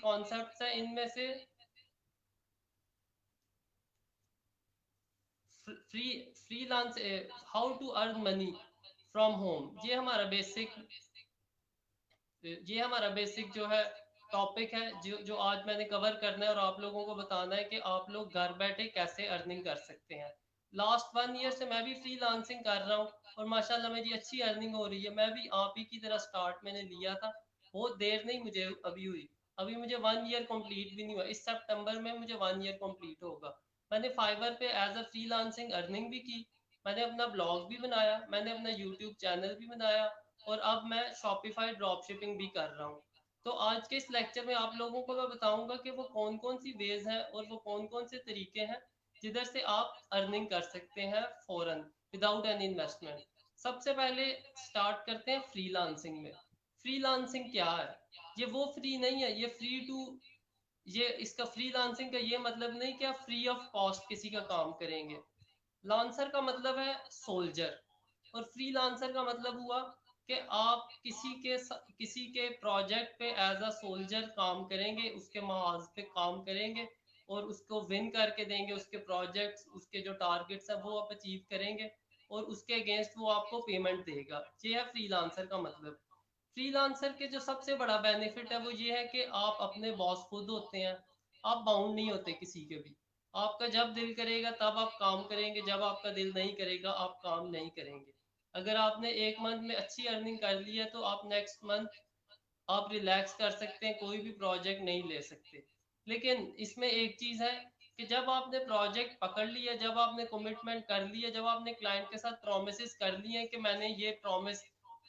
Concepts हैं, इनमें से free freelance, how to earn money from home, ये हमारा बेसिक जो है टॉपिक है, जो आज मैंने कवर करना है और आप लोगों को बताना है कि आप लोग घर बैठे कैसे अर्निंग कर सकते हैं। लास्ट 1 ईयर से मैं भी फ्रीलांसिंग कर रहा हूँ और माशाल्लाह मेरी अच्छी अर्निंग हो रही है। मैं भी आप ही की तरह स्टार्ट मैंने लिया था, बहुत देर नहीं मुझे अभी हुई। अभी मुझे 1 ईयर कंप्लीट भी नहीं हुआ, इस सितंबर में मुझे 1 ईयर कंप्लीट होगा। मैंने फाइवर पे एज अ फ्रीलांसिंग अर्निंग भी की, मैंने अपना ब्लॉग भी बनाया, मैंने अपना यूट्यूब चैनल भी बनाया, और अब मैं शॉपिफाई ड्रॉप शिपिंग भी कर रहा हूँ। तो आज के इस लेक्चर में आप लोगों को मैं बताऊंगा कि वो कौन कौन सी वेज हैं और वो कौन कौन से तरीके हैं जिधर से आप अर्निंग कर सकते हैं फौरन, विदाउट एनी इन्वेस्टमेंट। सबसे पहले स्टार्ट करते हैं फ्रीलांसिंग में। फ्रीलांसिंग क्या है? ये वो फ्री नहीं है, ये फ्री टू, ये इसका फ्रीलांसिंग का ये मतलब नहीं कि आप फ्री ऑफ कॉस्ट किसी का काम करेंगे। लांसर का मतलब है सोल्जर, और फ्रीलांसर का मतलब हुआ कि आप किसी के प्रोजेक्ट पे एज अ सोल्जर काम करेंगे, उसके महाज पे काम करेंगे और उसको विन करके देंगे, उसके प्रोजेक्ट्स, उसके जो टारगेट्स हैं वो आप अचीव करेंगे और उसके अगेंस्ट वो आपको पेमेंट देगा। ये है फ्रीलांसर का मतलब। फ्रीलांसर के जो सबसे बड़ा बेनिफिट है वो ये है कि आप अपने बॉस खुद होते हैं, आप बाउंड नहीं होते किसी के भी। आपका जब दिल करेगा तब आप काम करेंगे, जब आपका दिल नहीं करेगा आप काम नहीं करेंगे। अगर आपने एक मंथ में अच्छी अर्निंग कर ली है तो आप नेक्स्ट मंथ आप रिलैक्स कर सकते हैं, कोई भी प्रोजेक्ट नहीं ले सकते। लेकिन इसमें एक चीज़ है कि जब आपने प्रोजेक्ट पकड़ लिया, जब आपने कमिटमेंट कर लिया, जब आपने क्लाइंट के साथ प्रोमिस कर लिए हैं कि मैंने ये प्रॉमिस,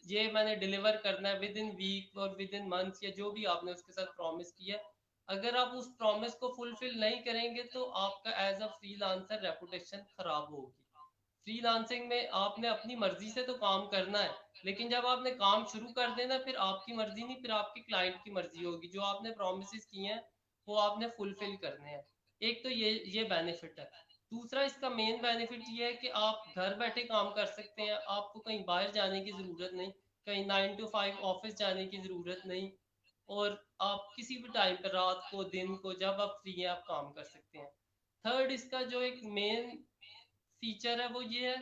ये मैंने डिलीवर करना है विद इन वीक और विद इन मंथ, या जो भी आपने उसके साथ प्रॉमिस किया, अगर आप उस प्रॉमिस को फुलफिल नहीं करेंगे तो आपका एज अ फ्रीलांसर रेपुटेशन खराब होगी। फ्रीलांसिंग में आपने अपनी मर्जी से तो काम करना है, लेकिन जब आपने काम शुरू कर देना फिर आपकी मर्जी नहीं, फिर आपकी क्लाइंट की मर्जी होगी। जो आपने प्रोमिस किए हैं वो आपने फुलफिल करने हैं। एक तो ये बेनिफिट है। दूसरा इसका मेन बेनिफिट ये है कि आप घर बैठे काम कर सकते हैं, आपको कहीं बाहर जाने की ज़रूरत नहीं, कहीं 9 to 5 ऑफिस जाने की ज़रूरत नहीं, और आप किसी भी टाइम पर, रात को दिन को, जब आप फ्री हैं आप काम कर सकते हैं। थर्ड इसका जो एक मेन फीचर है वो ये है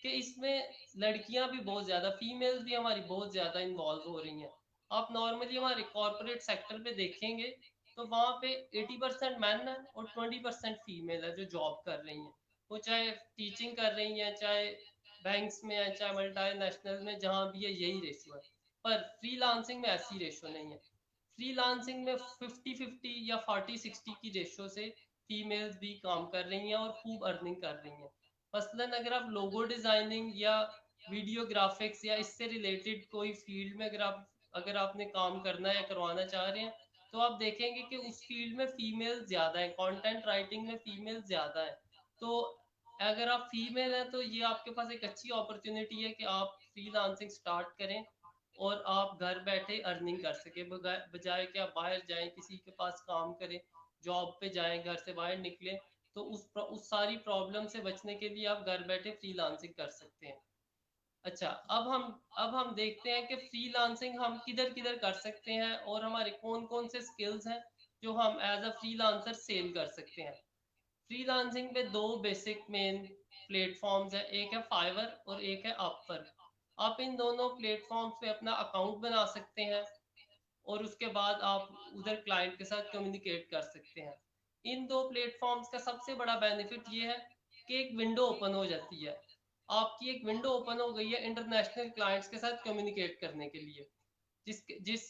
कि इसमें लड़कियां भी बहुत ज़्यादा, फीमेल्स भी हमारी बहुत ज़्यादा इन्वॉल्व हो रही हैं। आप नॉर्मली हमारे कॉरपोरेट सेक्टर पे देखेंगे तो वहाँ पे 80% मैन है और 20% फीमेल है जो जॉब कर रही हैं। वो चाहे टीचिंग कर रही हैं, चाहे बैंक्स में है, चाहे मल्टी नेशनल में, जहाँ भी है यही रेशियो है। पर फ्रीलांसिंग में ऐसी रेशियो नहीं है। फ्रीलांसिंग में 50-50 या 40-60 की रेशियो से फीमेल्स भी काम कर रही हैं और खूब अर्निंग कर रही हैं। मसलन अगर आप लोगो डिजाइनिंग या वीडियो ग्राफिक्स या इससे रिलेटेड कोई फील्ड में अगर आपने काम करना है या करवाना चाह रहे हैं, तो आप देखेंगे कि उस फील्ड में फीमेल ज्यादा है, कंटेंट राइटिंग में फीमेल ज्यादा है। तो अगर आप फीमेल हैं तो ये आपके पास एक अच्छी अपॉर्चुनिटी है कि आप फ्रीलांसिंग स्टार्ट करें और आप घर बैठे अर्निंग कर सके, बजाय कि आप बाहर जाएं किसी के पास काम करें, जॉब पे जाएं, घर से बाहर निकलें। तो उस सारी प्रॉब्लम से बचने के लिए आप घर बैठे फ्रीलांसिंग कर सकते हैं। अच्छा, अब हम देखते हैं कि फ्रीलांसिंग हम किधर किधर कर सकते हैं और हमारे कौन कौन से स्किल्स हैं जो हम एज अ फ्रीलांसर सेल कर सकते हैं। फ्रीलांसिंग पे दो बेसिक मेन प्लेटफॉर्म्स है, एक है फाइवर और एक है अपवर्क। आप इन दोनों प्लेटफॉर्म्स पे अपना अकाउंट बना सकते हैं और उसके बाद आप उधर क्लाइंट के साथ कम्युनिकेट कर सकते हैं। इन दो प्लेटफॉर्म्स का सबसे बड़ा बेनिफिट ये है कि एक विंडो ओपन हो जाती है, आपकी एक विंडो ओपन हो गई है इंटरनेशनल क्लाइंट्स के साथ कम्युनिकेट करने के लिए। जिस जिस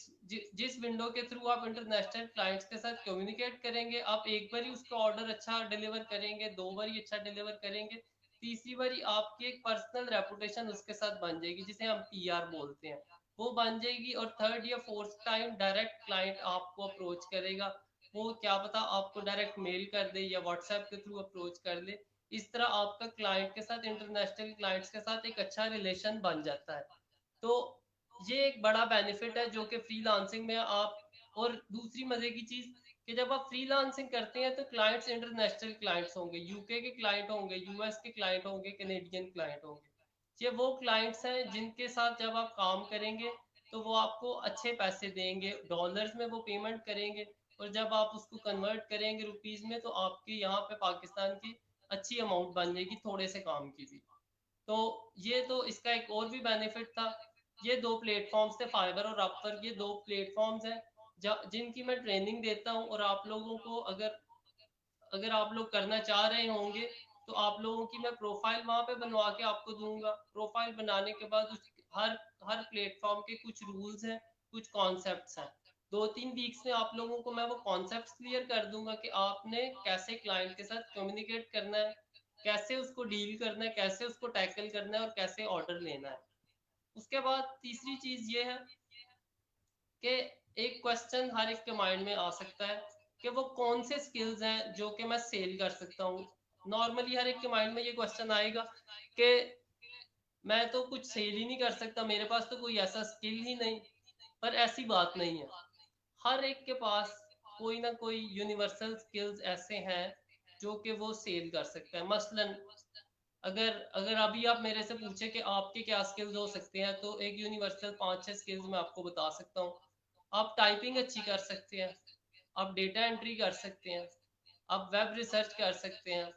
जिस विंडो के थ्रू आप इंटरनेशनल क्लाइंट्स के साथ कम्युनिकेट करेंगे, आप एक बार ही उसका ऑर्डर अच्छा डिलीवर करेंगे, दो बार ही अच्छा डिलीवर करेंगे, तीसरी बारी आपकी एक पर्सनल रेपुटेशन उसके साथ बन जाएगी जिसे हम पीआर बोलते हैं, वो बन जाएगी। और थर्ड या फोर्थ टाइम डायरेक्ट क्लाइंट आपको अप्रोच करेगा, वो क्या पता आपको डायरेक्ट मेल कर दे या व्हाट्सएप के थ्रू अप्रोच कर ले। इस तरह आपका क्लाइंट के साथ, इंटरनेशनल क्लाइंट्स के साथ एक अच्छा रिलेशन बन जाता है। तो ये एक बड़ा बेनिफिट है जो कि फ्रीलांसिंग में आप, और दूसरी मजे की चीज कि जब आप फ्रीलांसिंग करते हैं तो क्लाइंट्स इंटरनेशनल क्लाइंट्स होंगे, यूके के क्लाइंट होंगे, यूएस के क्लाइंट होंगे, कैनेडियन क्लाइंट होंगे। ये वो क्लाइंट्स हैं जिनके साथ जब आप काम करेंगे तो वो आपको अच्छे पैसे देंगे, डॉलर्स में वो पेमेंट करेंगे। और जब आप उसको कन्वर्ट करेंगे रुपीस में तो आपके यहाँ पे पाकिस्तान की अच्छी अमाउंट बन जाएगी थोड़े से काम की भी। तो ये तो इसका एक और भी बेनिफिट था। ये दो प्लेटफॉर्म्स थे, फाइवर और अपवर्क, ये दो प्लेटफॉर्म्स हैं जिनकी मैं ट्रेनिंग देता हूँ। और आप लोगों को अगर अगर आप लोग करना चाह रहे होंगे तो आप लोगों की मैं प्रोफाइल वहां पे बनवा के आपको दूंगा। प्रोफाइल बनाने के बाद हर हर प्लेटफॉर्म के कुछ रूल्स हैं, कुछ कॉन्सेप्ट्स हैं। 2-3 वीक्स में आप लोगों को मैं वो कॉन्सेप्ट्स क्लियर कर दूंगा कि आपने कैसे क्लाइंट के साथ कम्युनिकेट करना है, कैसे उसको डील करना है, कैसे उसको टैकल करना है और कैसे ऑर्डर लेना है। उसके बाद तीसरी चीज ये है कि एक क्वेश्चन हर एक के माइंड में आ सकता है कि वो कौन से स्किल्स हैं जो कि मैं सेल कर सकता हूँ। नॉर्मली हर एक के माइंड में ये क्वेश्चन आएगा कि मैं तो कुछ सेल ही नहीं कर सकता, मेरे पास तो कोई ऐसा स्किल ही नहीं। पर ऐसी बात नहीं है, हर एक के पास कोई ना कोई यूनिवर्सल स्किल्स ऐसे हैं जो कि वो सेल कर सकता है। मसलन अगर अगर अभी आप मेरे से पूछे कि आपके क्या स्किल्स हो सकते हैं, तो एक यूनिवर्सल 5-6 स्किल्स मैं आपको बता सकता हूँ। आप टाइपिंग अच्छी कर सकते हैं, आप डेटा एंट्री कर सकते हैं, आप वेब रिसर्च कर सकते हैं,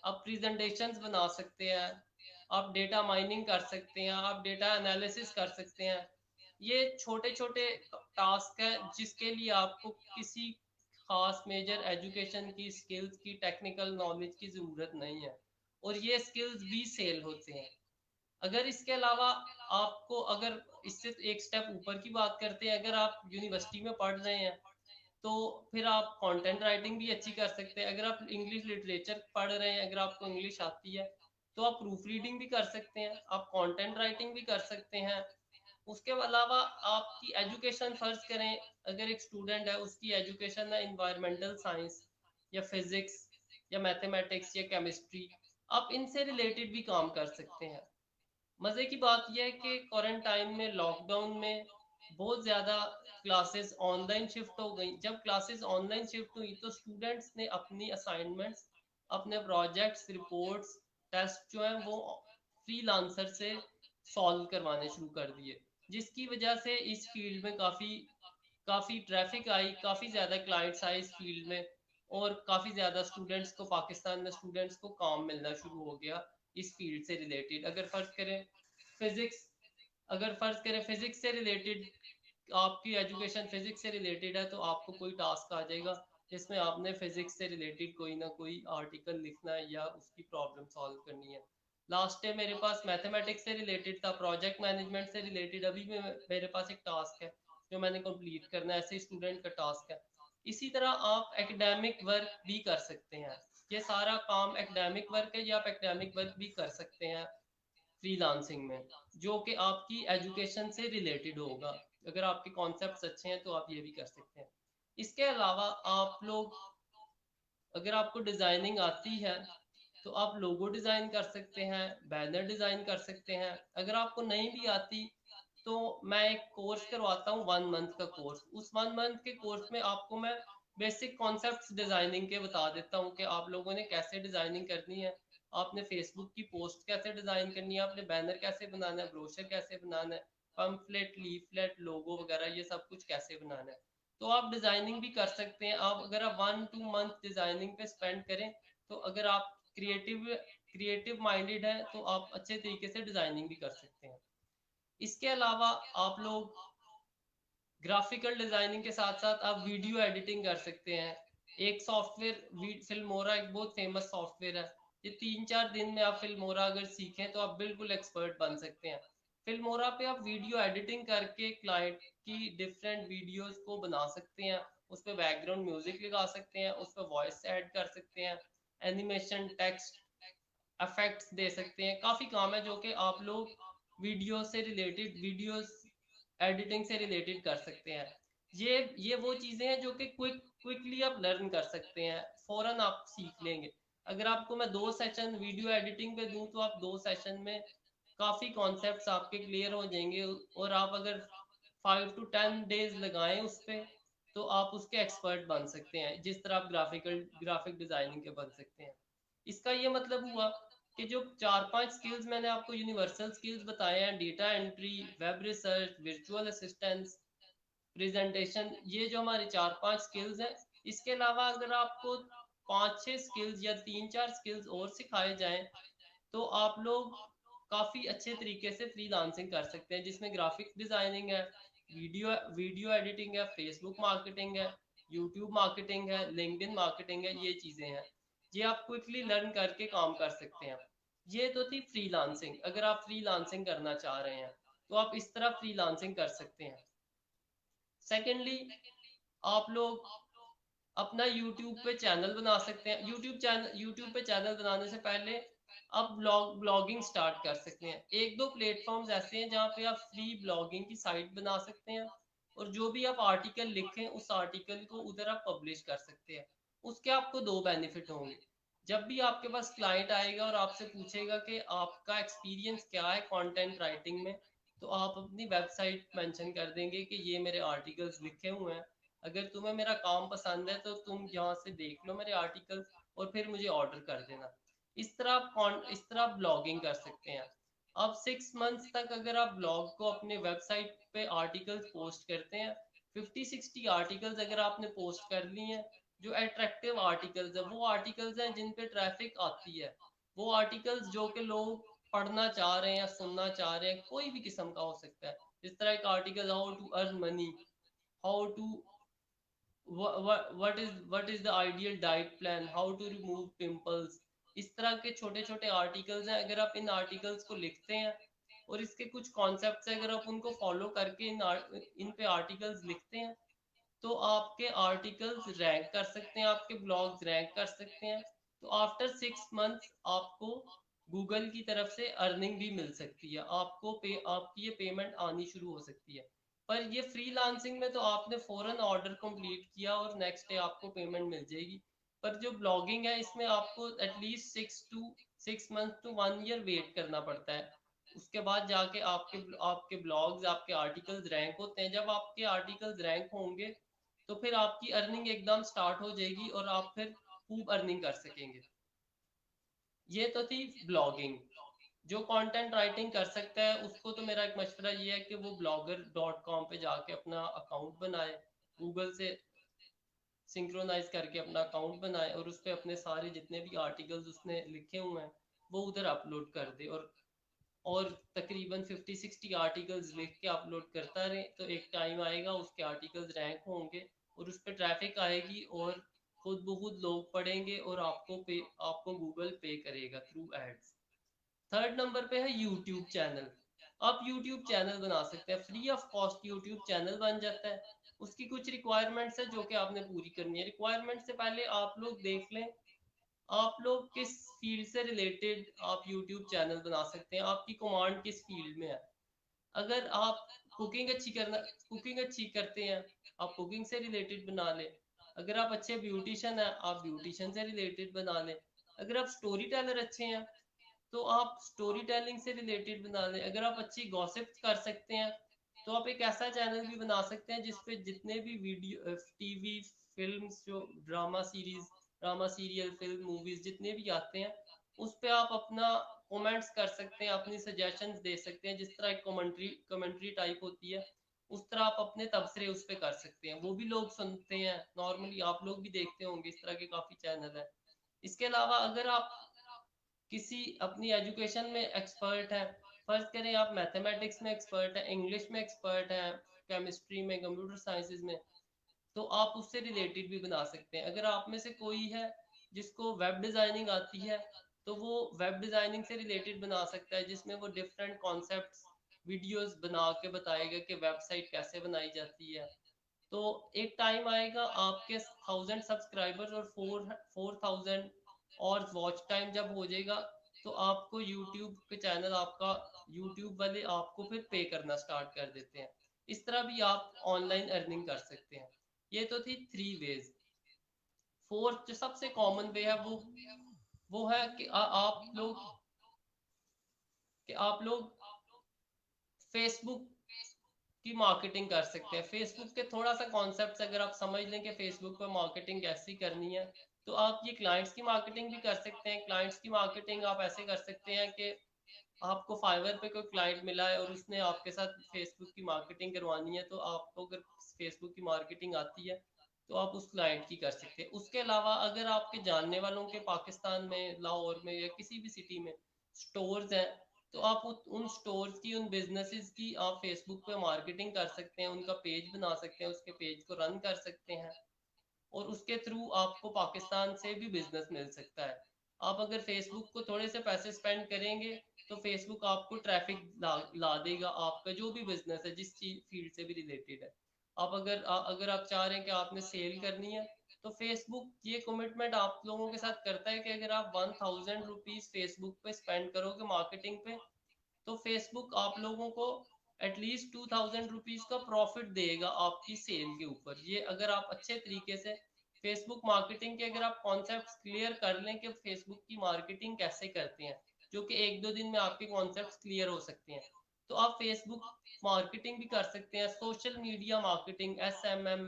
आप प्रेजेंटेशंस बना सकते हैं, आप डेटा माइनिंग कर सकते हैं, आप डेटा एनालिसिस कर सकते हैं। ये छोटे छोटे टास्क हैं जिसके लिए आपको किसी खास मेजर एजुकेशन की, स्किल्स की, टेक्निकल नॉलेज की ज़रूरत नहीं है। और ये स्किल्स भी सेल होते हैं। अगर इसके अलावा आपको, अगर इससे एक स्टेप ऊपर की बात करते हैं, अगर आप यूनिवर्सिटी में पढ़ रहे हैं तो फिर आप कंटेंट राइटिंग भी अच्छी कर सकते हैं। अगर आप इंग्लिश लिटरेचर पढ़ रहे हैं, अगर आपको इंग्लिश आती है तो आप प्रूफ रीडिंग भी कर सकते हैं, आप कंटेंट राइटिंग भी कर सकते हैं। उसके अलावा आपकी एजुकेशन, फर्ज करें अगर एक स्टूडेंट है, उसकी एजुकेशन है इन्वायरमेंटल साइंस या फिजिक्स या मैथमेटिक्स या केमिस्ट्री, आप इनसे रिलेटेड भी काम कर सकते हैं। मजे की बात यह है कि क्वारंटाइन में, लॉकडाउन में बहुत ज्यादा क्लासेस ऑनलाइन शिफ्ट हो गई। जब क्लासेस ऑनलाइन शिफ्ट हुई तो स्टूडेंट्स ने अपनी असाइनमेंट्स, अपने प्रोजेक्ट्स, रिपोर्ट्स, टेस्ट जो है वो फ्रीलांसर से सॉल्व करवाने शुरू कर दिए, जिसकी वजह से इस फील्ड में काफ़ी काफ़ी ट्रैफिक आई, काफ़ी ज़्यादा क्लाइंट्स आए इस फील्ड में। और काफ़ी ज़्यादा स्टूडेंट्स को, पाकिस्तान में स्टूडेंट्स को काम मिलना शुरू हो गया इस फील्ड से रिलेटेड। फिजिक्स अगर फ़र्ज़ करें फिजिक्स से रिलेटेड, आपकी एजुकेशन फिजिक्स से रिलेटेड है तो आपको कोई टास्क आ जाएगा जिसमें आपने फिजिक्स से रिलेटेड कोई ना कोई आर्टिकल लिखना है या उसकी प्रॉब्लम सॉल्व करनी है। लास्ट टाइम मेरे पास मैथमेटिक्स से रिलेटेड था, प्रोजेक्ट मैनेजमेंट से रिलेटेड अभी भी मेरे पास एक टास्क है जो मैंने कंप्लीट करना है, ऐसे स्टूडेंट का टास्क है। इसी तरह आप एकेडमिक वर्क भी कर सकते हैं। ये सारा काम एकेडमिक वर्क है, या आप एकेडमिक वर्क भी कर सकते हैं फ्रीलांसिंग में, जो कि आपकी एजुकेशन से रिलेटेड होगा। अगर आपके कॉन्सेप्ट्स अच्छे हैं तो आप ये भी कर सकते हैं। इसके अलावा आप लोग, अगर आपको डिज़ाइनिंग आती है तो आप लोगो डिज़ाइन कर सकते हैं, बैनर डिज़ाइन कर सकते हैं। अगर आपको नहीं भी आती तो मैं एक कोर्स करवाता हूँ, 1 मंथ का कोर्स। उस 1 मंथ के कोर्स में आपको मैं बेसिक कॉन्सेप्ट्स डिज़ाइनिंग के बता देता हूँ कि आप लोगों ने कैसे डिज़ाइनिंग करनी है, आपने फेसबुक की पोस्ट कैसे डिज़ाइन करनी है, आपने बैनर कैसे बनाना है, ब्रोशर कैसे बनाना है, पम्फलेट, लीफलेट, लोगो वगैरह ये सब कुछ कैसे बनाना है। तो आप डिज़ाइनिंग भी कर सकते हैं। आप अगर आप 1-2 मंथ डिज़ाइनिंग पे स्पेंड करें तो अगर आप क्रिएटिव क्रिएटिव माइंडेड है तो आप अच्छे तरीके से डिज़ाइनिंग भी कर सकते हैं। इसके अलावा आप लोग ग्राफिकल डिज़ाइनिंग के साथ साथ आप वीडियो एडिटिंग कर सकते हैं। एक सॉफ्टवेयर फिल्मोरा एक बहुत फेमस सॉफ्टवेयर है। ये 3-4 दिन में आप फिल्मोरा अगर सीखें तो आप बिल्कुल एक्सपर्ट बन सकते हैं। फिल्मोरा पे आप वीडियो एडिटिंग करके क्लाइंट की डिफरेंट वीडियोस को बना सकते हैं, उस पर बैकग्राउंड म्यूजिक लगा सकते हैं, उस पर वॉइस ऐड कर सकते हैं, एनिमेशन, टेक्स्ट इफेक्ट्स दे सकते हैं। काफ़ी काम है जो कि आप लोग वीडियो से रिलेटेड, वीडियोस एडिटिंग से रिलेटेड कर सकते हैं। ये वो चीज़ें हैं जो कि क्विकली आप लर्न कर सकते हैं, फ़ौरन आप सीख लेंगे। अगर आपको मैं 2 सेशन वीडियो एडिटिंग पे दूं तो आप 2 सेशन में काफ़ी कॉन्सेप्ट्स आपके क्लियर हो जाएंगे। और आप अगर 5 to 10 डेज लगाएं उस पर तो आप उसके एक्सपर्ट बन सकते हैं, जिस तरह आप ग्राफिक डिज़ाइनिंग के बन सकते हैं। इसका ये मतलब हुआ कि जो 4-5 स्किल्स मैंने आपको यूनिवर्सल स्किल्स बताए हैं, data entry, web research, virtual assistance, presentation, ये जो हमारे 4-5 स्किल्स हैं, इसके अलावा अगर आपको 5-6 स्किल्स या 3-4 स्किल्स और सिखाए जाएं तो आप लोग काफ़ी अच्छे तरीके से फ्रीलांसिंग कर सकते हैं, जिसमें ग्राफिक डिज़ाइनिंग है, वीडियो वीडियो एडिटिंग है, फेसबुक मार्केटिंग है, यूट्यूब मार्केटिंग है, लिंक्डइन मार्केटिंग है, ये चीज़ें हैं। ये आप क्विकली लर्न करके काम कर सकते हैं। ये तो थी फ्रीलांसिंग। अगर आप फ्रीलांसिंग करना चाह रहे हैं तो आप इस तरह फ्रीलांसिंग कर सकते हैं। सेकेंडली, आप लोग अपना यूट्यूब पे चैनल बना सकते हैं। यूट्यूब पे चैनल बनाने से पहले आप ब्लॉगिंग स्टार्ट कर सकते हैं। एक दो प्लेटफॉर्म्स ऐसे हैं जहाँ पे आप फ्री ब्लॉगिंग की साइट बना सकते हैं और जो भी आप आर्टिकल लिखें उस आर्टिकल को उधर आप पब्लिश कर सकते हैं। उसके आपको दो बेनिफिट होंगे। जब भी आपके पास क्लाइंट आएगा और आपसे पूछेगा कि आपका एक्सपीरियंस क्या है कंटेंट राइटिंग में, तो आप अपनी वेबसाइट मेंशन कर देंगे कि ये मेरे आर्टिकल्स लिखे हुए हैं, अगर तुम्हें मेरा काम पसंद है तो तुम यहाँ से देख लो मेरे आर्टिकल और फिर मुझे ऑर्डर कर देना। इस तरह आप ब्लॉगिंग कर सकते हैं। अब 6 मंथ्स तक अगर आप ब्लॉग को अपने वेबसाइट पे आर्टिकल्स पोस्ट करते हैं, 50-60 आर्टिकल्स अगर आपने पोस्ट कर लिए हैं जो अट्रैक्टिव आर्टिकल्स है, वो आर्टिकल्स हैं जिन पे ट्रैफिक आती है, वो आर्टिकल्स जो कि लोग पढ़ना चाह रहे हैं, सुनना चाह रहे हैं, कोई भी किस्म का हो सकता है। इस तरह का article, how to earn money, how to what is the ideal diet plan, how to remove pimples, इस तरह के छोटे छोटे आर्टिकल्स हैं। अगर आप इन आर्टिकल्स को लिखते हैं और इसके कुछ कॉन्सेप्ट्स हैं, अगर आप उनको फॉलो करके इन पे आर्टिकल्स लिखते हैं तो आपके आर्टिकल्स रैंक कर सकते हैं, आपके ब्लॉग्स रैंक कर सकते हैं। तो आफ्टर 6 मंथ्स आपको गूगल की तरफ से अर्निंग भी मिल सकती है, आपकी ये पेमेंट आनी शुरू हो सकती है। पर ये फ्रीलांसिंग में तो आपने फौरन ऑर्डर कंप्लीट किया और नेक्स्ट डे आपको पेमेंट मिल जाएगी। पर जो ब्लॉगिंग है इसमें आपको at least 6 month to 1 year wait करना पड़ता है। उसके बाद जाके आपके आपके ब्लॉग्स, आपके आर्टिकल्स रैंक होते हैं। जब आपके आर्टिकल्स रैंक होंगे तो फिर आपकी अर्निंग एकदम स्टार्ट हो जाएगी और आप फिर खूब अर्निंग कर सकेंगे। ये तो थी ब्लॉगिंग। जो कंटेंट राइटिंग कर सकता है उसको तो मेरा एक मशवरा ये है कि वो blogger.com पे जाके अपना अकाउंट बनाए, गूगल से सिंक्रोनाइज करके अपना अकाउंट बनाए और उस पर अपने सारे जितने भी आर्टिकल्स उसने लिखे हुए हैं वो उधर अपलोड कर दे। और तकरीबन 50-60 आर्टिकल्स लिख के अपलोड करता रहे तो एक टाइम आएगा उसके आर्टिकल्स रैंक होंगे और उस पर ट्रैफिक आएगी और खुद ब खुद लोग पढ़ेंगे और आपको गूगल पे करेगा थ्रू एड्स। थर्ड नंबर पे है यूट्यूब चैनल। आप यूट्यूब चैनल बना सकते हैं, free of cost YouTube channel बन जाता है। उसकी कुछ रिक्वायरमेंट्स है जो कि आपने पूरी करनी है। रिक्वायरमेंट से पहले आप लोग देख लें आप लोग किस फील्ड से रिलेटेड आप यूट्यूब चैनल बना सकते हैं, आपकी कमांड किस फील्ड में है। अगर आप कुकिंग अच्छी करते हैं, आप कुकिंग से रिलेटेड बना लें। अगर आप अच्छे ब्यूटिशियन हैं, आप ब्यूटिशियन से रिलेटेड बना लें। अगर आप स्टोरी टेलर अच्छे हैं तो आप स्टोरी टेलिंग से रिलेटेड बना लें। अगर आप अच्छी गॉसिप कर सकते हैं तो आप एक ऐसा चैनल भी बना सकते हैं जिसपे जितने भी वीडियो, टीवी, फिल्म्स, जो drama series, drama serial, film, movies जितने भी आते हैं उस पे आप अपना कमेंट्स कर सकते हैं, अपनी सजेशंस दे सकते हैं। जिस तरह एक कमेंट्री टाइप होती है उस तरह आप अपने तबसरे उस पे कर सकते हैं, वो भी लोग सुनते हैं। नॉर्मली आप लोग भी देखते होंगे, इस तरह के काफी चैनल हैं। इसके अलावा अगर आप किसी अपनी एजुकेशन में एक्सपर्ट है, फर्ज करें आप मैथमेटिक्स में एक्सपर्ट है, इंग्लिश में एक्सपर्ट है, केमिस्ट्री में, कंप्यूटर साइंसेज में, तो आप उससे रिलेटेड भी बना सकते हैं। अगर आप में से कोई है जिसको वेब डिजाइनिंग आती है तो वो वेब डिजाइनिंग से रिलेटेड बना सकता है, जिसमें वो डिफरेंट कॉन्सेप्ट्स वीडियोस बना के बताएगा कि वेबसाइट कैसे बनाई जाती है। तो एक टाइम आएगा आपके 1000 सब्सक्राइबर्स और 4000 और वॉच टाइम जब हो जाएगा तो आपको यूट्यूब पे चैनल, आपका यूट्यूब वाले आपको फिर पे करना स्टार्ट कर देते हैं। इस तरह भी आप ऑनलाइन अर्निंग कर सकते हैं। ये तो थी 3 वेज। फोर्थ जो सबसे कॉमन वे है वो है कि आप लोग फेसबुक की मार्केटिंग कर सकते हैं। फेसबुक के थोड़ा सा कॉन्सेप्ट अगर आप समझ लें कि फेसबुक पर मार्केटिंग कैसी करनी है तो आप ये क्लाइंट्स की मार्केटिंग भी कर सकते हैं। क्लाइंट्स की मार्केटिंग आप ऐसे कर सकते हैं कि आपको फाइवर पे कोई क्लाइंट मिला है और उसने आपके साथ फेसबुक की मार्केटिंग करवानी है, तो आपको अगर फेसबुक की मार्केटिंग आती है तो आप उस क्लाइंट की कर सकते हैं। उसके अलावा अगर आपके जानने वालों के पाकिस्तान में, लाहौर में या किसी भी सिटी में स्टोर्स हैं, तो आप उन स्टोर्स की, उन बिजनेसेस की आप फेसबुक पे मार्केटिंग कर सकते हैं, उनका पेज बना सकते हैं, उसके पेज को रन कर सकते हैं, और उसके थ्रू आपको पाकिस्तान से भी बिजनेस मिल सकता है। आप अगर फेसबुक को थोड़े से पैसे स्पेंड करेंगे तो फेसबुक आपको ट्रैफिक ला देगा, आपका जो भी बिजनेस है, जिस चीज फील्ड से भी रिलेटेड है। आप अगर आप चाह रहे हैं कि आपने सेल करनी है, तो फेसबुक ये कमिटमेंट आप लोगों के साथ करता है कि अगर आप 1000 रुपीज फेसबुक पे स्पेंड करोगे मार्केटिंग पे, तो फेसबुक आप लोगों को एटलीस्ट 2000 रुपीज का प्रॉफिट देगा आपकी सेल के ऊपर। ये अगर आप अच्छे तरीके से फेसबुक मार्केटिंग के अगर आप कॉन्सेप्ट क्लियर कर लें कि फेसबुक की मार्केटिंग कैसे करते हैं, जो कि 1-2 दिन में आपके कॉन्सेप्ट क्लियर हो सकते हैं, तो आप फेसबुक मार्केटिंग भी कर सकते हैं। सोशल मीडिया मार्केटिंग, SMM,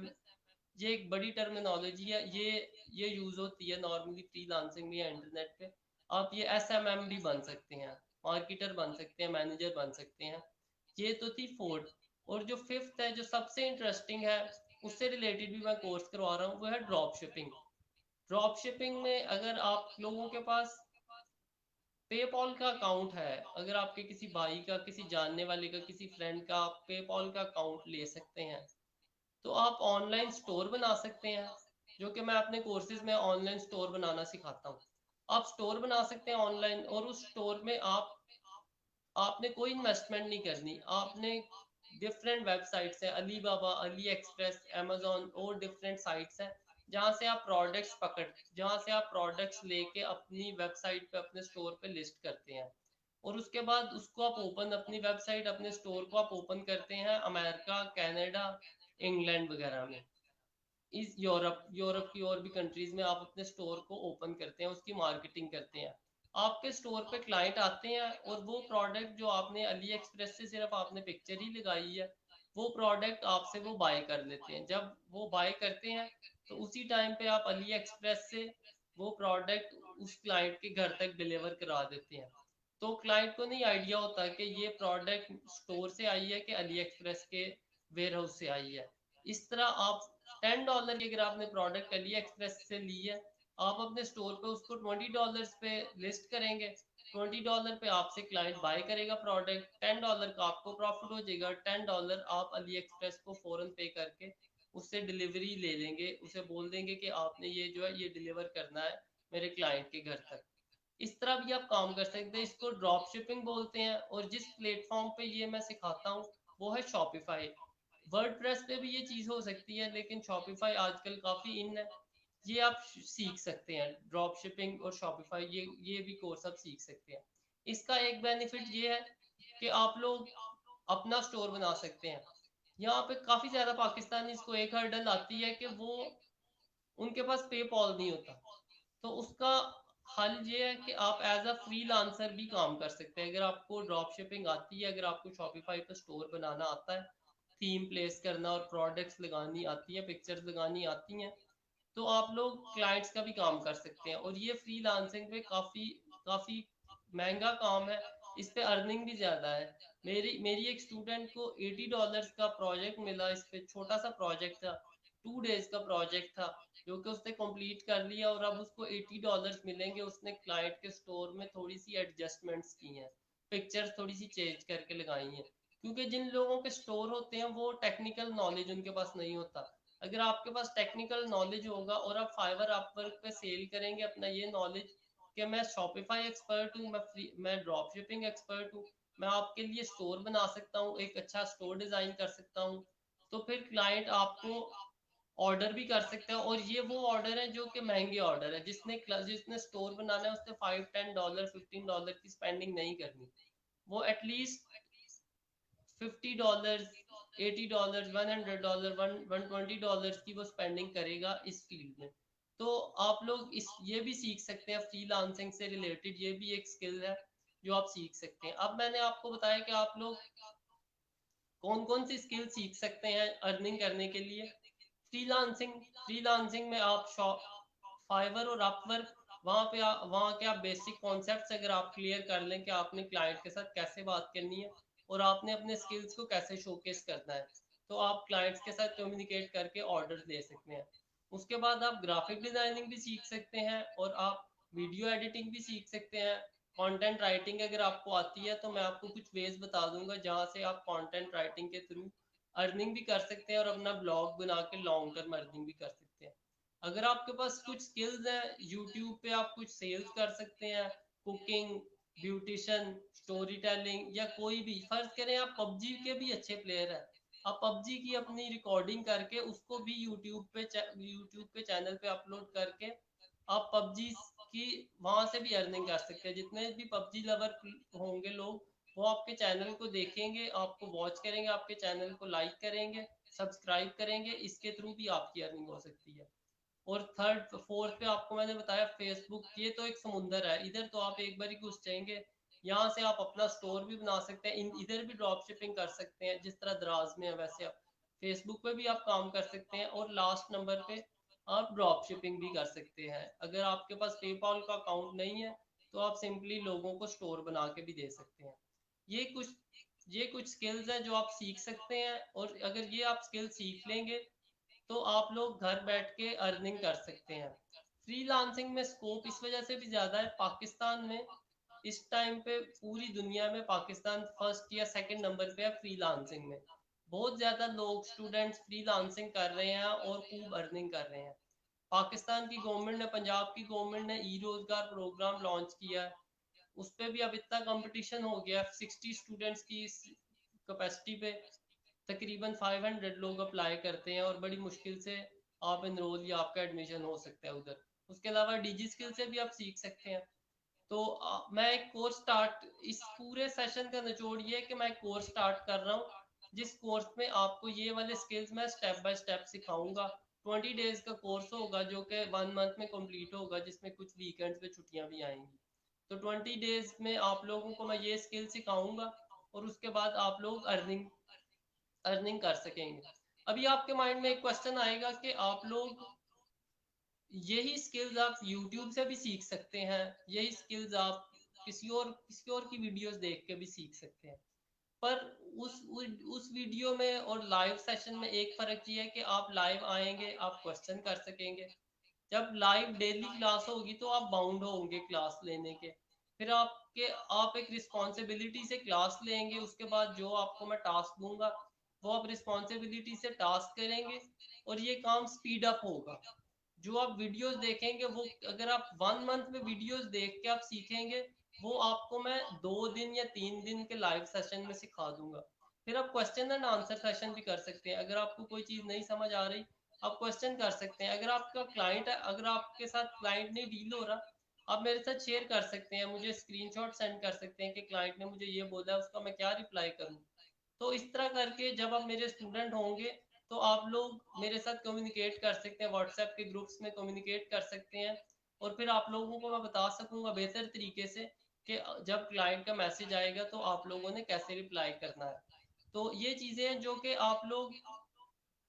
ये एक बड़ी टर्मिनोलॉजी है, ये यूज होती है नॉर्मली फ्रीलांसिंग में या इंटरनेट पे। आप ये SMM भी बन सकते हैं, मार्केटर बन सकते हैं, मैनेजर बन सकते हैं। ये तो थी फोर्थ। और जो फिफ्थ है, जो सबसे इंटरेस्टिंग है, उससे रिलेटेड भी मैं कोर्स करवा रहा हूँ, वो है ड्रॉप शिपिंग। ड्रॉप शिपिंग में अगर आप लोगों के पास पेपॉल का अकाउंट है, अगर आपके किसी भाई का, किसी जानने वाले का, किसी फ्रेंड का आप पेपॉल का अकाउंट ले सकते हैं, तो आप ऑनलाइन स्टोर बना सकते हैं, जो कि मैं अपने कोर्सेज में ऑनलाइन स्टोर बनाना सिखाता हूँ। आप स्टोर बना सकते हैं ऑनलाइन, और उस स्टोर में आपने कोई इन्वेस्टमेंट नहीं करनी। आपने डिफरेंट वेबसाइट्स हैं, अली बाबा, अली एक्सप्रेस, अमेजोन और डिफरेंट साइट्स हैं, जहाँ से आप प्रोडक्ट्स लेके अपनी वेबसाइट पे, अपने स्टोर पे लिस्ट करते हैं, और उसके बाद उसको आप ओपन, अपनी वेबसाइट, अपने स्टोर को आप ओपन करते हैं अमेरिका, कनाडा, इंग्लैंड वगैरह में, इस यूरोप की और भी कंट्रीज में आप अपने स्टोर को ओपन करते हैं, उसकी मार्केटिंग करते हैं। आपके स्टोर पे क्लाइंट आते हैं, और वो प्रोडक्ट जो आपने अली एक्सप्रेस से सिर्फ आपने पिक्चर ही लगाई है, वो प्रोडक्ट आपसे वो बाय कर लेते हैं। जब वो बाय करते हैं, तो उसी टाइम पे आप अली एक्सप्रेस से वो प्रोडक्ट उस क्लाइंट के घर तक डिलीवर करा देते हैं। तो क्लाइंट को नहीं आइडिया होता कि ये प्रोडक्ट स्टोर से आई है कि अली एक्सप्रेस के वेयर हाउस से आई है। इस तरह आप $10 की अगर आपने प्रोडक्ट अली एक्सप्रेस से ली है, आप अपने स्टोर पे उसको $20 पे लिस्ट करेंगे, $20 पे आपसे क्लाइंट बाय करेगा प्रोडक्ट, $10 का आपको प्रॉफिट हो जाएगा, $10 आप अली एक्सप्रेस को फौरन पे करके उससे डिलीवरी ले लेंगे, उसे बोल देंगे कि आपने ये जो है ये डिलीवर करना है मेरे क्लाइंट के घर तक। इस तरह भी आप काम कर सकते हैं, इसको ड्रॉप शिपिंग बोलते हैं। और जिस प्लेटफॉर्म पे ये मैं सिखाता हूँ वो है शॉपिफाई। वर्डप्रेस पे भी ये चीज हो सकती है, लेकिन शॉपिफाई आजकल काफी इन है। ये आप सीख सकते हैं, ड्रॉप शिपिंग और शॉपिफाई, ये भी कोर्स आप सीख सकते हैं। इसका एक बेनिफिट ये है कि आप लोग अपना स्टोर बना सकते हैं। यहाँ पे काफी ज्यादा पाकिस्तानी इसको एक हर्डल आती है कि वो, उनके पास पेपॉल नहीं होता। तो उसका हल ये है कि आप एज अ फ्रीलांसर भी काम कर सकते हैं। अगर आपको ड्रॉप शिपिंग आती है, अगर आपको शॉपिफाई पर स्टोर बनाना आता है, थीम प्लेस करना और प्रोडक्ट्स लगानी आती है, पिक्चर्स लगानी आती हैं, तो आप लोग क्लाइंट्स का भी काम कर सकते हैं। और ये फ्रीलांसिंग पे काफी काफी महंगा काम है, इस पे अर्निंग भी ज्यादा है। मेरी एक स्टूडेंट को $80 का प्रोजेक्ट मिला, इस पे छोटा सा प्रोजेक्ट था, 2 डेज का प्रोजेक्ट था, जो कि उसने कंप्लीट कर लिया, और अब उसको $80 मिलेंगे। उसने क्लाइंट के स्टोर में थोड़ी सी एडजस्टमेंट्स की हैं, पिक्चर्स थोड़ी सी चेंज करके लगाई हैं, क्योंकि जिन लोगों के स्टोर होते हैं वो टेक्निकल नॉलेज उनके पास नहीं होता। अगर आपके पास टेक्निकल नॉलेज होगा और आप फाइवर अपवर्क पे सेल करेंगे अपना ये नॉलेज कि मैं शॉपिफाई एक्सपर्ट हूँ, मैं ड्रॉप शिपिंग एक्सपर्ट हूँ, मैं आपके लिए स्टोर बना सकता हूँ, एक अच्छा स्टोर डिजाइन कर सकता हूँ, तो फिर क्लाइंट आपको ऑर्डर भी कर सकते हैं। और ये वो ऑर्डर है जो कि महंगे ऑर्डर है, जिसने स्टोर बनाना है उसने $5, $10, $15 की स्पेंडिंग नहीं करनी। वो एटलीस्ट $50, $80, $100, $120 की वो स्पेंडिंग करेगा इस फील्ड में। तो आप लोग ये भी सीख सकते हैं, फ्रीलांसिंग से रिलेटेड ये भी एक स्किल है जो आप सीख सकते हैं। अब मैंने आपको बताया कि आप लोग कौन कौन सी स्किल सीख सकते हैं अर्निंग करने के लिए। फ्रीलांसिंग में आप फाइवर और अपवर्क, वहाँ के आप बेसिक कॉन्सेप्ट्स अगर आप क्लियर कर लें कि आपने क्लाइंट के साथ कैसे बात करनी है और आपने अपने स्किल्स को कैसे शोकेस करना है, तो आप क्लाइंट्स के साथ कम्युनिकेट करके ऑर्डर्स ले सकते हैं। उसके बाद आप ग्राफिक डिजाइनिंग भी सीख सकते हैं और आप वीडियो एडिटिंग भी सीख सकते हैं। कंटेंट राइटिंग अगर आपको आती है तो मैं आपको कुछ वेज बता दूंगा जहां से आप कंटेंट राइटिंग के थ्रू अर्निंग भी कर सकते हैं और अपना ब्लॉग बना के लॉन्ग टर्म अर्निंग भी कर सकते हैं। अगर आपके पास कुछ स्किल्स हैं, यूट्यूब पे आप कुछ सेल्स कर सकते हैं, कुकिंग, ब्यूटिशन, स्टोरी टेलिंग, या कोई भी, फर्ज करें आप पबजी के भी अच्छे प्लेयर हैं, आप पबजी की अपनी रिकॉर्डिंग करके उसको भी यूट्यूब पे चैनल पे अपलोड करके आप पबजी की वहां से भी अर्निंग कर सकते हैं। जितने भी पबजी लवर होंगे लोग, वो आपके चैनल को देखेंगे, आपको वॉच करेंगे, आपके चैनल को लाइक करेंगे, सब्सक्राइब करेंगे, इसके थ्रू भी आपकी अर्निंग हो सकती है। और थर्ड फोर्थ पे आपको मैंने बताया फेसबुक, ये तो एक समुंदर है, इधर तो आप एक बार ही घुस जाएंगे। यहाँ से आप अपना स्टोर भी बना सकते हैं, इधर भी ड्रॉप शिपिंग कर सकते हैं जिस तरह दराज में है, वैसे आप फेसबुक पे भी आप काम कर सकते हैं। और लास्ट नंबर पे आप ड्रॉप शिपिंग भी कर सकते हैं। अगर आपके पास पेपाल का अकाउंट नहीं है तो आप सिंपली लोगों को स्टोर बना के भी दे सकते हैं। ये कुछ ये कुछ स्किल्स हैं जो आप सीख सकते हैं, और अगर ये आप स्किल सीख लेंगे तो आप लोग घर बैठ के अर्निंग कर सकते हैं। फ्रीलांसिंग में स्कोप इस वजह से भी ज़्यादा है, पाकिस्तान में इस टाइम पे पूरी दुनिया में पाकिस्तान फर्स्ट या सेकंड नंबर पे है फ्रीलांसिंग में। बहुत ज़्यादा लोग स्टूडेंट्स फ्रीलांसिंग कर रहे हैं और खूब अर्निंग कर रहे हैं। पाकिस्तान की गवर्नमेंट ने, पंजाब की गवर्नमेंट ने ई रोजगार प्रोग्राम लॉन्च किया है। उस पर भी अब इतना कंपटीशन हो गया, 60 स्टूडेंट्स की कैपेसिटी पे तकरीबन 500 लोग अप्लाई करते हैं और बड़ी मुश्किल से आप इनरोल या आपका एडमिशन हो सकता है उधर। उसके अलावा डिजी स्किल से भी आप सीख सकते हैं। तो मैं एक कोर्स स्टार्ट, इस पूरे सेशन का निचोड़ ये है कि मैं एक कोर्स स्टार्ट कर रहा हूँ जिस कोर्स में आपको ये वाले स्किल्स मैं स्टेप बाय स्टेप सिखाऊंगा। 20 डेज का कोर्स होगा जो कि 1 मंथ में कंप्लीट होगा, जिसमें कुछ वीकेंड्स पे छुट्टियां भी आएंगी। तो 20 डेज में आप लोगों को मैं ये स्किल सिखाऊंगा और उसके बाद आप लोग अर्निंग कर सकेंगे। अभी आपके माइंड में एक क्वेश्चन आएगा कि आप लोग यही स्किल्स आप YouTube से भी सीख सकते हैं, यही स्किल्स आप किसी और की वीडियोस देख के भी सीख सकते हैं। पर उस वीडियो में और लाइव सेशन में एक फर्क ये है कि आप लाइव आएंगे, आप क्वेश्चन कर सकेंगे। जब लाइव डेली क्लास होगी तो आप बाउंड होंगे क्लास लेने के, फिर आप एक रिस्पॉन्सिबिलिटी से क्लास लेंगे। उसके बाद जो आपको मैं टास्क दूंगा वो आप रिस्पॉन्सिबिलिटी से टास्क करेंगे और ये काम स्पीड अप होगा। जो आप वीडियोस देखेंगे वो, अगर आप 1 मंथ में वीडियोस देख के आप सीखेंगे, वो आपको मैं 2 दिन या 3 दिन के लाइव सेशन में सिखा दूंगा। फिर आप क्वेश्चन एंड आंसर सेशन भी कर सकते हैं। अगर आपको कोई चीज़ नहीं समझ आ रही, आप क्वेश्चन कर सकते हैं। अगर आपका क्लाइंट है, अगर आपके साथ क्लाइंट नहीं डील हो रहा, आप मेरे साथ शेयर कर सकते हैं, मुझे स्क्रीनशॉट सेंड कर सकते हैं कि क्लाइंट ने मुझे ये बोला है, उसका मैं क्या रिप्लाई करूँ। तो इस तरह करके जब आप मेरे स्टूडेंट होंगे तो आप लोग मेरे साथ कम्युनिकेट कर सकते हैं, व्हाट्सएप के ग्रुप्स में कम्युनिकेट कर सकते हैं। और फिर आप लोगों को मैं बता सकूंगा बेहतर तरीके से कि जब क्लाइंट का मैसेज आएगा तो आप लोगों ने कैसे रिप्लाई करना है। तो ये चीज़ें हैं जो कि आप लोग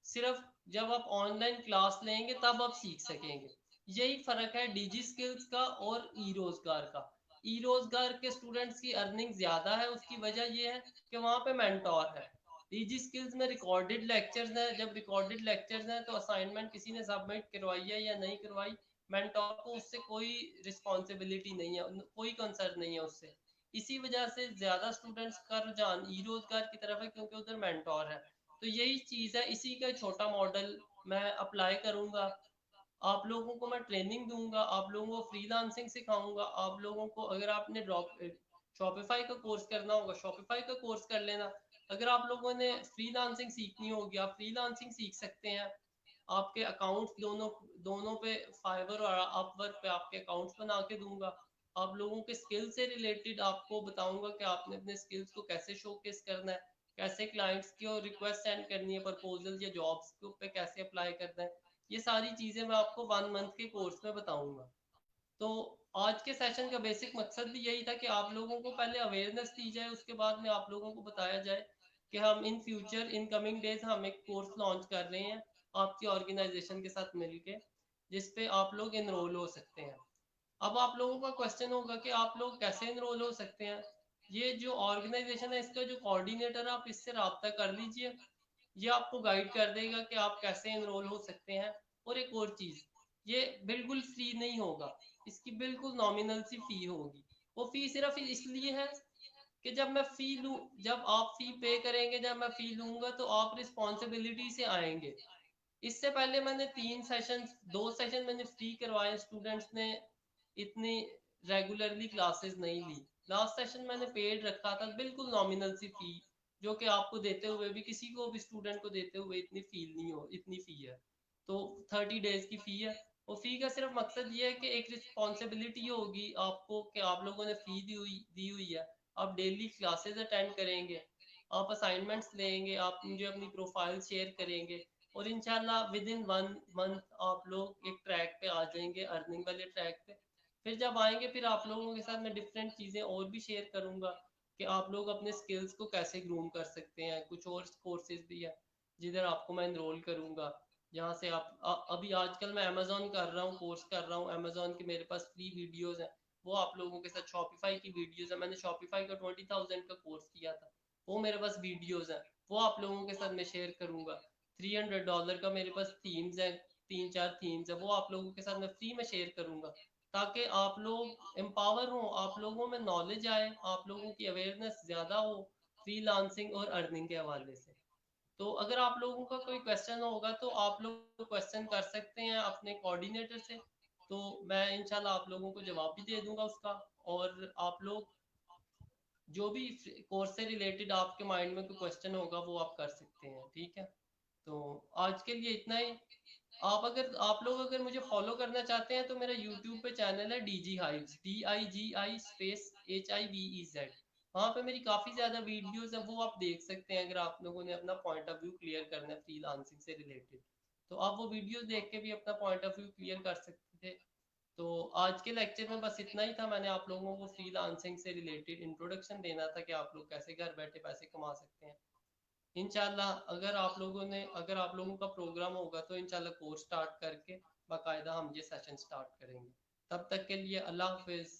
सिर्फ जब आप ऑनलाइन क्लास लेंगे तब आप सीख सकेंगे। यही फर्क है डिजी स्किल्स का और ई रोजगार का। ई रोजगार के स्टूडेंट्स की अर्निंग ज्यादा है, उसकी वजह यह है कि वहाँ पे मेंटोर है। डिजी स्किल्स में रिकॉर्डेड लेक्चर्स हैं, जब रिकॉर्डेड लेक्चर्स हैं तो असाइनमेंट किसी ने सबमिट करवाई है या नहीं करवाई, मेंटोर को उससे कोई रिस्पॉन्सिबिलिटी नहीं है, कोई कंसर्न नहीं है उससे। इसी वजह से ज्यादा स्टूडेंट्स का रुझान ई रोजगार की तरफ है क्योंकि उधर मेंटोर है। तो यही चीज़ है, इसी का छोटा मॉडल मैं अप्लाई करूंगा। आप लोगों को मैं ट्रेनिंग दूंगा, आप लोगों को फ्रीलांसिंग सिखाऊंगा। आप लोगों को, अगर आपने ड्रॉप शॉपिफाई का कोर्स करना होगा, शॉपिफाई का कोर्स कर लेना। अगर आप लोगों ने फ्रीलांसिंग सीखनी होगी, आप फ्रीलांसिंग सीख सकते हैं। आपके अकाउंट्स दोनों दोनों पे, फाइवर और अपवर्क पे आपके अकाउंट्स बना के दूंगा। आप लोगों के स्किल से रिलेटेड आपको बताऊंगा कि आपने अपने स्किल्स को कैसे शोकेस करना है, कैसे क्लाइंट्स की रिक्वेस्ट सेंड करनी है, प्रपोजल या जॉब्स के ऊपर कैसे अप्लाई करना है। ये सारी चीज़ें मैं आपको 1 मंथ के कोर्स में बताऊंगा। तो आज के सेशन का बेसिक मकसद भी यही था कि आप लोगों को पहले अवेयरनेस दी जाए, उसके बाद में आप लोगों को बताया जाए कि हम in future, in coming days हम एक कोर्स लॉन्च कर रहे हैं आपकी ऑर्गेनाइजेशन के साथ मिलके, जिसपे आप लोग इनरोल हो सकते हैं। अब आप लोगों का क्वेश्चन होगा कि आप लोग कैसे इनरोल हो सकते हैं। ये जो ऑर्गेनाइजेशन है, इसका जो कोऑर्डिनेटर है, आप इससे रब्ता कर लीजिए, ये आपको गाइड कर देगा कि आप कैसे इनरोल हो सकते हैं। और एक और चीज, ये बिल्कुल फ्री नहीं होगा, इसकी बिल्कुल नॉमिनल सी फी होगी। वो फी सिर्फ इसलिए है कि जब मैं फी लूँ, जब आप फी पे करेंगे, जब मैं फी लूंगा तो आप रिस्पॉन्सिबिलिटी से आएंगे। इससे पहले मैंने 3 सेशन, 2 सेशन मैंने फ्री करवाए, स्टूडेंट्स ने इतनी रेगुलरली क्लासेस नहीं ली। लास्ट सेशन मैंने पेड रखा था, बिल्कुल नॉमिनल सी फी, जो कि आपको देते हुए भी, किसी को भी स्टूडेंट को देते हुए इतनी फील नहीं हो, इतनी फी है। तो 30 डेज की फी है। और फी का सिर्फ मकसद ये है कि एक रिस्पॉन्सिबिलिटी होगी आपको कि आप लोगों ने फी दी हुई है, आप डेली क्लासेस अटेंड करेंगे, आप असाइनमेंट्स लेंगे, आप मुझे अपनी प्रोफाइल शेयर करेंगे, और इंशाल्लाह विद इन 1 मंथ आप लोग एक ट्रैक पे आ जाएंगे, अर्निंग वाले ट्रैक पे। फिर जब आएंगे, फिर आप लोगों के साथ मैं डिफरेंट चीज़ें और भी शेयर करूंगा कि आप लोग अपने स्किल्स को कैसे ग्रूम कर सकते हैं। कुछ और कोर्सेज भी है जिधर आपको मैं इनरोल करूंगा, जहाँ से आप अभी आजकल मैं अमेजोन कर रहा हूँ, कोर्स कर रहा हूँ अमेजोन के, मेरे पास फ्री वीडियोस हैं, वो आप लोगों के साथ शॉपिफाई की वीडियोस है, मैंने शॉपिफाई का 20,000 का कोर्स किया था, वो मेरे पास वीडियोस हैं, वो आप लोगों के साथ मैं शेयर करूंगा। $300 का मेरे पास थीम्स है, 3-4 थीम्स है, वो आप लोगों के साथ मैं फ्री में शेयर करूंगा, ताकि आप लोग एम्पावर हो, आप लोगों में नॉलेज आए, आप लोगों की अवेयरनेस ज़्यादा हो फ्रीलांसिंग और अर्निंग के हवाले से। तो अगर आप लोगों का कोई क्वेश्चन होगा तो आप लोग क्वेश्चन कर सकते हैं अपने कोऑर्डिनेटर से, तो मैं इंशाल्लाह आप लोगों को जवाब भी दे दूंगा उसका। और आप लोग जो भी कोर्स से रिलेटेड आपके माइंड में कोई क्वेश्चन होगा वो आप कर सकते हैं, ठीक है। तो आज के लिए इतना ही। आप लोग अगर मुझे फॉलो करना चाहते हैं तो मेरा यूट्यूब पे चैनल है DG hives, DIGI space HIVEZ। वहाँ पे मेरी काफ़ी ज़्यादा वीडियोस हैं, वो आप देख सकते हैं अगर आप लोगों ने अपना पॉइंट ऑफ व्यू क्लियर करना है फ्रीलांसिंग से रिलेटेड। तो आप वो वीडियोस देख के भी अपना पॉइंट ऑफ व्यू क्लियर कर सकते थे। तो आज के लेक्चर में बस इतना ही था, मैंने आप लोगों को फ्रीलांसिंग से रिलेटेड इंट्रोडक्शन देना था कि आप लोग कैसे घर बैठे पैसे कमा सकते हैं। इंशाल्लाह अगर आप लोगों का प्रोग्राम होगा तो इंशाल्लाह कोर्स स्टार्ट करके बाकायदा हम ये सेशन स्टार्ट करेंगे। तब तक के लिए अल्लाह हाफिज।